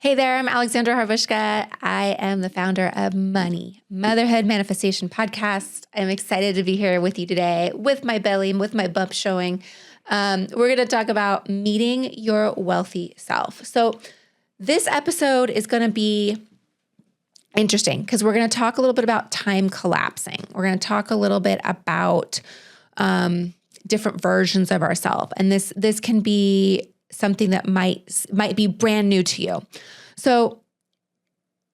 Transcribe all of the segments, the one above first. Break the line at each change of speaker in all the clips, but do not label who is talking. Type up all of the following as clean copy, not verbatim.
Hey there, I'm Alexandra Harbushka. I am the founder of Money, Motherhood Manifestation Podcast. I'm excited to be here with you today with my belly, with my bump showing. We're going to talk about meeting your wealthy self. So this episode is going to be interesting because we're going to talk a little bit about time collapsing. We're going to talk a little bit about different versions of ourselves. And this can be something that might be brand new to you. So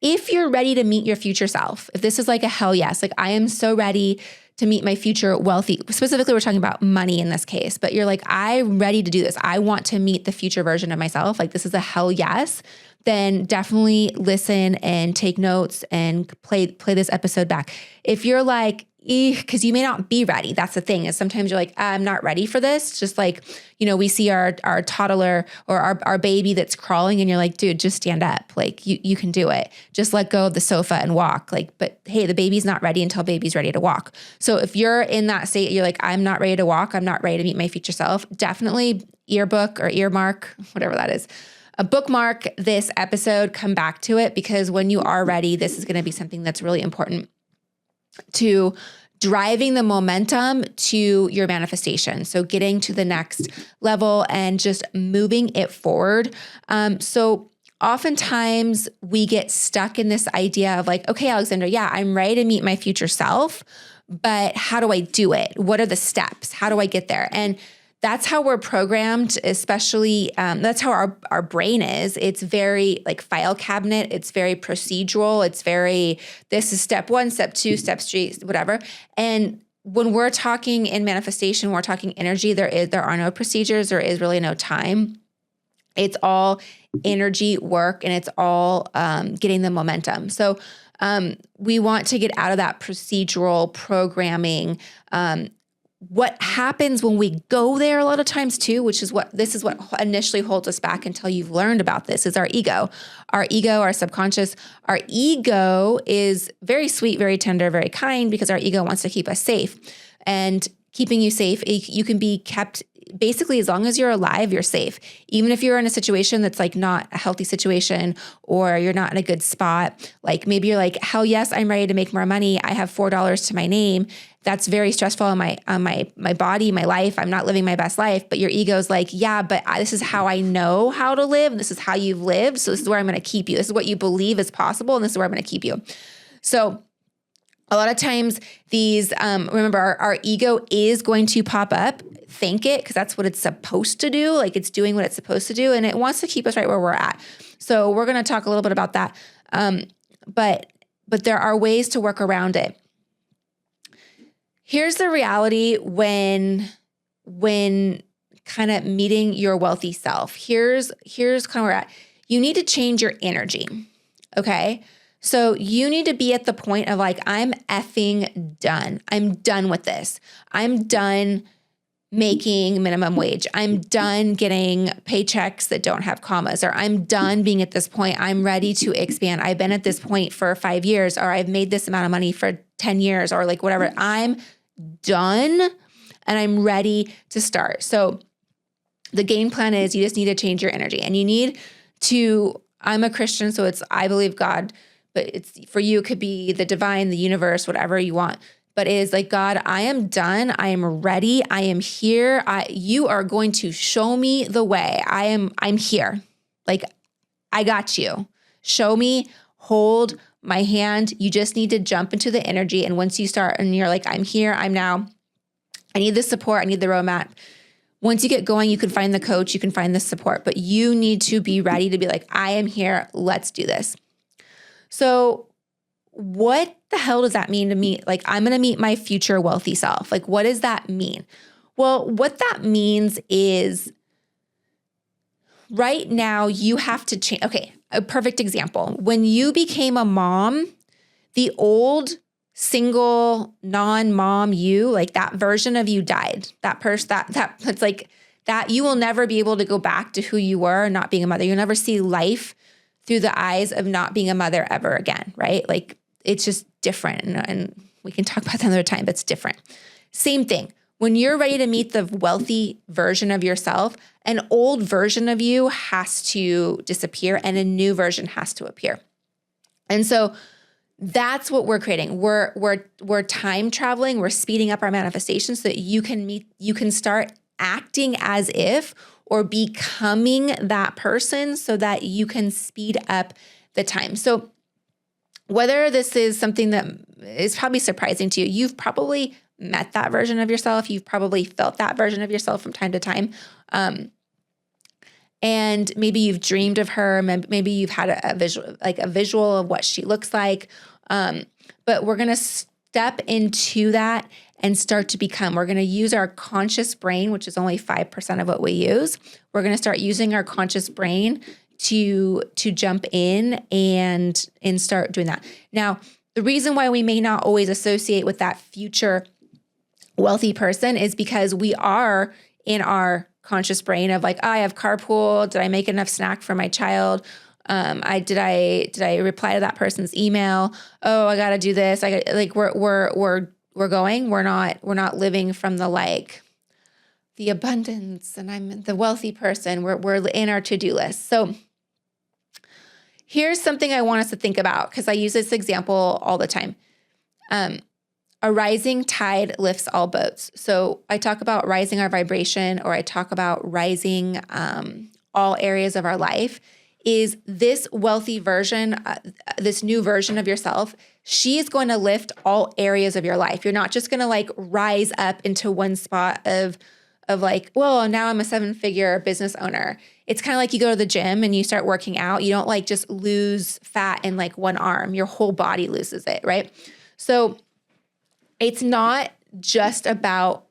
if you're ready to meet your future self, if this is like a hell yes, like I am so ready to meet my future wealthy, specifically we're talking about money in this case, but you're like, I'm ready to do this. I want to meet the future version of myself. Like this is a hell yes. Then definitely listen and take notes and play this episode back. If you're like, because you may not be ready. That's the thing is sometimes you're like, I'm not ready for this. Just like, we see our toddler or our baby that's crawling and you're like, dude, just stand up. Like you can do it. Just let go of the sofa and walk. Like, but hey, the baby's not ready until baby's ready to walk. So if you're in that state, you're like, I'm not ready to walk. I'm not ready to meet my future self. Definitely earbook or earmark, whatever that is. A bookmark this episode, come back to it because when you are ready, this is going to be something that's really important to driving the momentum to your manifestation. So getting to the next level and just moving it forward. So oftentimes we get stuck in this idea of like, okay, Alexandra, yeah, I'm ready to meet my future self, but how do I do it? What are the steps? How do I get there? And that's how we're programmed, especially that's how our brain is. It's very like file cabinet. It's very procedural. It's very, this is step 1, step 2, step 3, whatever. And when we're talking in manifestation, we're talking energy, there are no procedures. There is really no time. It's all energy work and it's all getting the momentum. So we want to get out of that procedural programming. What happens when we go there a lot of times too, which is what initially holds us back until you've learned about this, is our ego. Our ego, our subconscious, our ego is very sweet, very tender, very kind because our ego wants to keep us safe. And keeping you safe, you can be kept basically as long as you're alive, you're safe. Even if you're in a situation that's like not a healthy situation or you're not in a good spot, like maybe you're like, hell yes, I'm ready to make more money. I have $4 to my name. That's very stressful on my body, my life. I'm not living my best life, but your ego's like, yeah, but this is how I know how to live. This is how you've lived. So this is where I'm going to keep you. This is what you believe is possible. And this is where I'm going to keep you. So a lot of times these, remember our ego is going to pop up. Thank it, because that's what it's supposed to do. Like it's doing what it's supposed to do. And it wants to keep us right where we're at. So we're going to talk a little bit about that. But there are ways to work around it. Here's the reality when kind of meeting your wealthy self. Here's kind of where we're at. You need to change your energy. Okay. So you need to be at the point of like, I'm effing done. I'm done with this. I'm done making minimum wage. I'm done getting paychecks that don't have commas, or I'm done being at this point. I'm ready to expand. I've been at this point for 5 years, or I've made this amount of money for 10 years, or like whatever. I'm done and I'm ready to start. So the game plan is you just need to change your energy and you need to, I'm a Christian, so I believe God, but it's for you, it could be the divine, the universe, whatever you want. But it is like, God, I am done. I am ready. I am here. You are going to show me the way. I'm here. Like, I got you. Show me, hold my hand. You just need to jump into the energy. And once you start and you're like, I'm here, I need the support. I need the roadmap. Once you get going, you can find the coach, you can find the support, but you need to be ready to be like, I am here. Let's do this. So what the hell does that mean to me? Like, I'm going to meet my future wealthy self. Like, what does that mean? Well, what that means is right now you have to change. Okay, a perfect example. When you became a mom, the old single non-mom you, like that version of you died. That person, that it's like that you will never be able to go back to who you were not being a mother. You'll never see life through the eyes of not being a mother ever again, right? Like it's just different. And we can talk about that another time, but it's different. Same thing. When you're ready to meet the wealthy version of yourself, an old version of you has to disappear and a new version has to appear. And so that's what we're creating. We're time traveling. We're speeding up our manifestations so that you can start acting as if, or becoming that person so that you can speed up the time. So whether this is something that is probably surprising to you, you've probably met that version of yourself. You've probably felt that version of yourself from time to time. And maybe you've dreamed of her. Maybe you've had a visual of what she looks like. But we're going to step into that and start to become. We're going to use our conscious brain, which is only 5% of what we use. We're going to start using our conscious brain to jump in and start doing that. Now, the reason why we may not always associate with that future wealthy person is because we are in our conscious brain of like, I have carpool. Did I make enough snack for my child? Did I reply to that person's email? Oh, I got to do this. We're going. We're not living from the abundance, and I'm the wealthy person. We're in our to-do list. So here's something I want us to think about, because I use this example all the time. A rising tide lifts all boats. So I talk about rising our vibration, or I talk about rising all areas of our life. Is this wealthy version, this new version of yourself, she is going to lift all areas of your life. You're not just going to rise up into one spot of well, now I'm a 7-figure business owner. It's kind of like you go to the gym and you start working out. You don't just lose fat in one arm. Your whole body loses it, right? So it's not just about,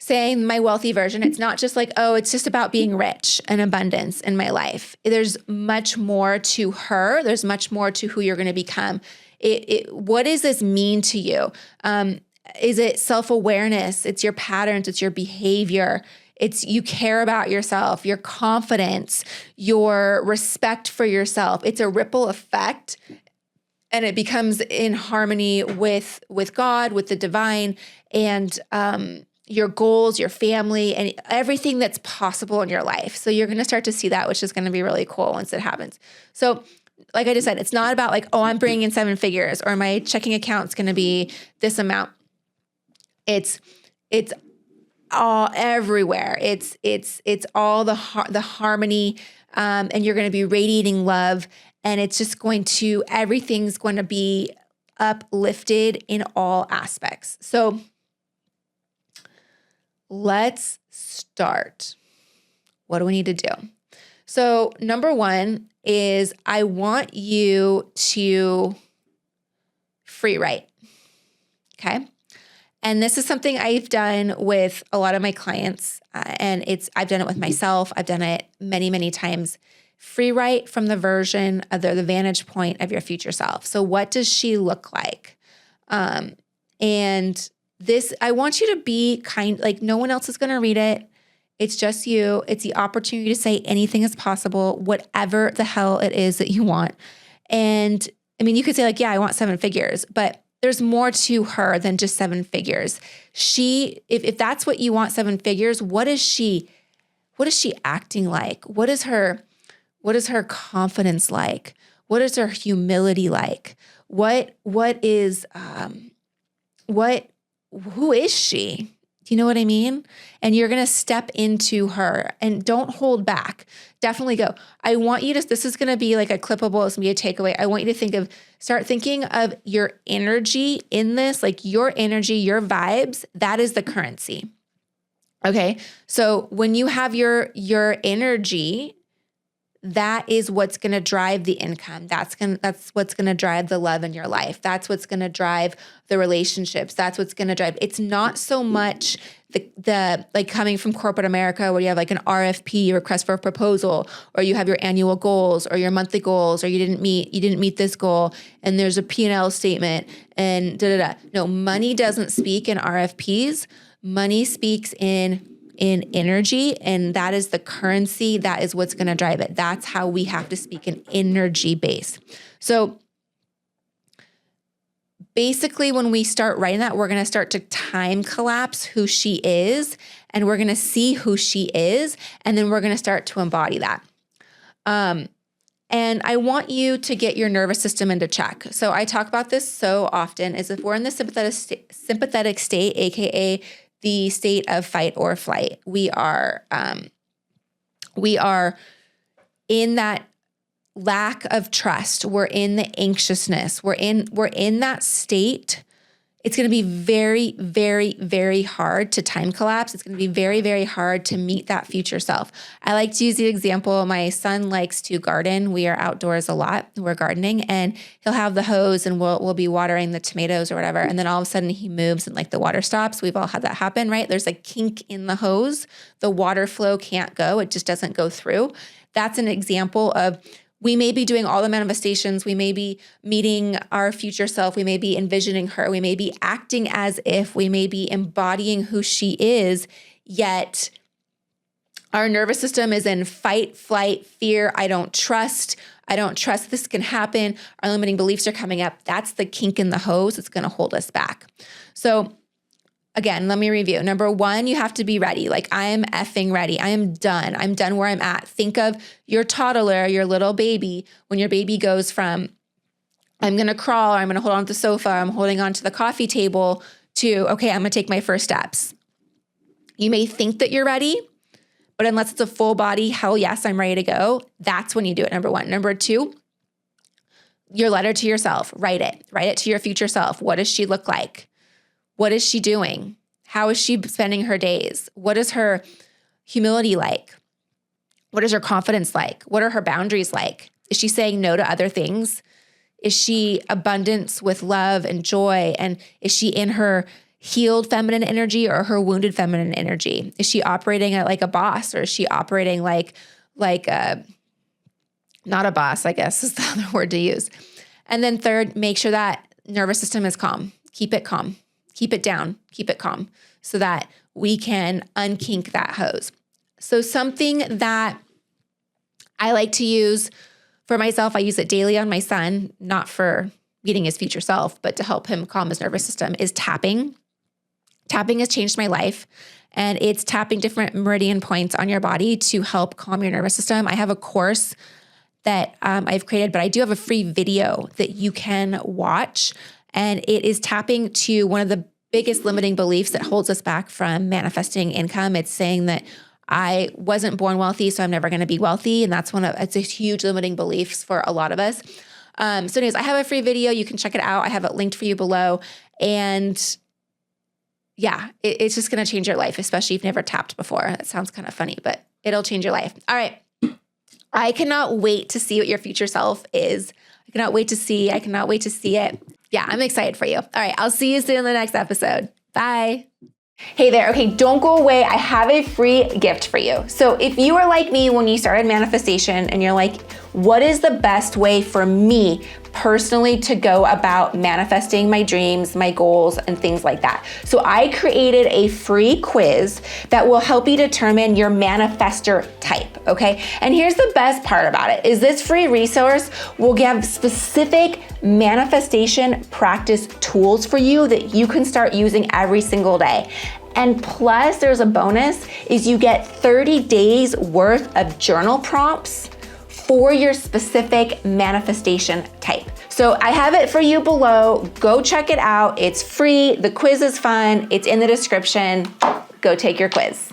saying my wealthy version, it's not just it's just about being rich and abundance in my life. There's much more to her. There's much more to who you're going to become. What does this mean to you? Is it self-awareness? It's your patterns. It's your behavior. It's you care about yourself, your confidence, your respect for yourself. It's a ripple effect, and it becomes in harmony with God, with the divine, and your goals, your family, and everything that's possible in your life. So you're going to start to see that, which is going to be really cool once it happens. So like I just said, it's not about I'm bringing in 7 figures, or my checking account's going to be this amount. It's all everywhere. It's all the harmony, and you're going to be radiating love, and it's just everything's going to be uplifted in all aspects. So let's start. What do we need to do? So number 1 is I want you to free write. Okay. And this is something I've done with a lot of my clients, and I've done it with myself. I've done it many, many times. Free write from the version of the vantage point of your future self. So what does she look like? And this, I want you to be no one else is going to read it. It's just you. It's the opportunity to say anything is possible, whatever the hell it is that you want. And I mean, you could say yeah, I want 7 figures, but there's more to her than just 7 figures. If that's what you want, 7 figures, what is she acting like? What is her confidence like? What is her humility like? Who is she? Do you know what I mean? And you're going to step into her, and don't hold back. Definitely go. I want you to, this is going to be a clippable, it's going to be a takeaway. I want you to start thinking of your energy in this, your energy, your vibes, that is the currency. Okay. So when you have your energy, that is what's going to drive the income. That's what's going to drive the love in your life. That's what's going to drive the relationships. That's what's going to drive. It's not so much the coming from corporate America where you have an RFP, request for a proposal, or you have your annual goals or your monthly goals, or you didn't meet this goal, and there's a P&L statement and da-da-da. No, money doesn't speak in RFPs. Money speaks in energy, and that is the currency. That is what's going to drive it. That's how we have to speak in energy base. So basically, when we start writing that, we're going to start to time collapse who she is, and we're going to see who she is, and then we're going to start to embody that. And I want you to get your nervous system into check. So I talk about this so often, is if we're in the sympathetic state, aka the state of fight or flight, we are in that lack of trust. We're in the anxiousness. We're in that state. It's going to be very, very, very hard to time collapse. It's going to be very, very hard to meet that future self. I like to use the example. My son likes to garden. We are outdoors a lot. We're gardening, and he'll have the hose, and we'll be watering the tomatoes or whatever. And then all of a sudden he moves and like the water stops. We've all had that happen, right? There's a kink in the hose. The water flow can't go. It just doesn't go through. That's an example of, we may be doing all the manifestations. We may be meeting our future self. We may be envisioning her. We may be acting as if. We may be embodying who she is, yet our nervous system is in fight, flight, fear. I don't trust this can happen. Our limiting beliefs are coming up. That's the kink in the hose. It's going to hold us back. So again, let me review. Number one, you have to be ready. Like, I am effing ready. I am done. I'm done where I'm at. Think of your toddler, your little baby, when your baby goes from, I'm going to crawl, or I'm going to hold on to the sofa, I'm holding on to the coffee table, to, okay, I'm going to take my first steps. You may think that you're ready, but unless it's a full body, hell yes, I'm ready to go. That's when you do it. Number one. Number two, your letter to yourself. Write it. Write it to your future self. What does she look like? What is she doing? How is she spending her days? What is her humility like? What is her confidence like? What are her boundaries like? Is she saying no to other things? Is she abundance with love and joy? And is she in her healed feminine energy or her wounded feminine energy? Is she operating like a boss, or is she operating like not a boss, I guess is the other word to use. And then third, make sure that nervous system is calm. Keep it calm. Keep it down, keep it calm, so that we can unkink that hose. So something that I like to use for myself, I use it daily on my son, not for meeting his future self, but to help him calm his nervous system, is tapping. Tapping has changed my life, and it's tapping different meridian points on your body to help calm your nervous system. I have a course that I've created, but I do have a free video that you can watch. And it is tapping to one of the biggest limiting beliefs that holds us back from manifesting income. It's saying that I wasn't born wealthy, so I'm never going to be wealthy. And it's a huge limiting beliefs for a lot of us. So anyways, I have a free video. You can check it out. I have it linked for you below. And yeah, it's just going to change your life, especially if you've never tapped before. That sounds kind of funny, but it'll change your life. All right. I cannot wait to see what your future self is. I cannot wait to see it. Yeah, I'm excited for you. All right, I'll see you soon in the next episode. Bye. Hey there. Okay, don't go away. I have a free gift for you. So if you are like me when you started manifestation and you're like, what is the best way for me personally to go about manifesting my dreams, my goals, and things like that? So I created a free quiz that will help you determine your manifestor type, okay? And here's the best part about it, is this free resource will give specific manifestation practice tools for you that you can start using every single day. And plus, there's a bonus, is you get 30 days worth of journal prompts for your specific manifestation type. So I have it for you below. Go check it out. It's free. The quiz is fun. It's in the description. Go take your quiz.